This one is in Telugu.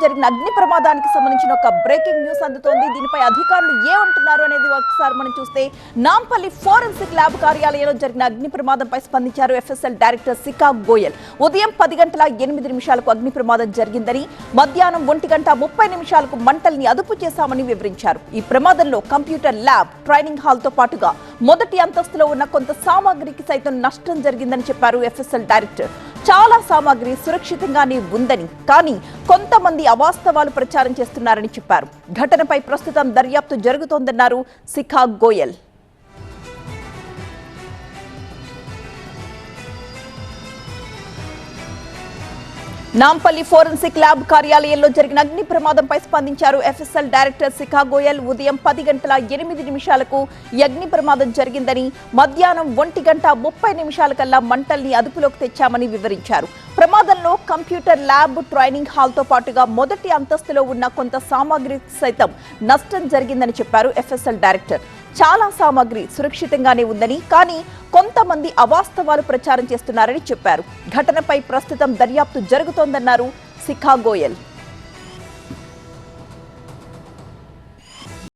జరిగిన అగ్ని ప్రమాదానికి సంబంధించిన ఒక బ్రేకింగ్ న్యూస్ అందుతోంది. దీనిపై అధికారులు ఏమంటున్నారు అనేది ఒకసారి మనం చూస్తే, నాంపల్లి ఫోరెన్సిక్ ల్యాబ్ కార్యాలయంలో జరిగిన అగ్ని ప్రమాదంపై స్పందించారు ఎఫ్ఎస్ఎల్ డైరెక్టర్ శిఖా గోయల్. ఉదయం 10:08 అగ్ని ప్రమాదం జరిగిందని, మధ్యాహ్నం 1:30 మంటల్ని అదుపు చేశామని వివరించారు. ఈ ప్రమాదంలో కంప్యూటర్ ల్యాబ్, ట్రైనింగ్ హాల్ తో పాటుగా మొదటి అంతస్తులో ఉన్న కొంత సామాగ్రికి సైతం నష్టం జరిగిందని చెప్పారు ఎఫ్ఎస్ఎల్ డైరెక్టర్. చాలా సామాగ్రి సురక్షితంగానే ఉందని, కానీ కొంతమంది అవాస్తవాలు ప్రచారం చేస్తున్నారని చెప్పారు. ఘటనపై ప్రస్తుతం దర్యాప్తు జరుగుతోందన్నారు శిఖా గోయల్. నాంపల్లి ఫోరెన్సిక్ ల్యాబ్ కార్యాలయంలో జరిగిన అగ్ని ప్రమాదంపై స్పందించారు ఎఫ్ఎస్ఎల్ డైరెక్టర్ శిఖా గోయల్. ఉదయం 10:08 ఈ అగ్ని ప్రమాదం జరిగిందని, మధ్యాహ్నం 1:30 మంటల్ని అదుపులోకి తెచ్చామని వివరించారు. ప్రమాదంలో కంప్యూటర్ ల్యాబ్, ట్రైనింగ్ హాల్ తో పాటుగా మొదటి అంతస్తులో ఉన్న కొంత సామాగ్రి సైతం నష్టం జరిగిందని చెప్పారు ఎఫ్ఎస్ఎల్ డైరెక్టర్. చాలా సామాగ్రి సురక్షితంగానే ఉందని, కానీ కొంతమంది అవాస్తవాలు ప్రచారం చేస్తున్నారని చెప్పారు. ఘటనపై ప్రస్తుతం దర్యాప్తు జరుగుతోందన్నారు శిఖా గోయల్.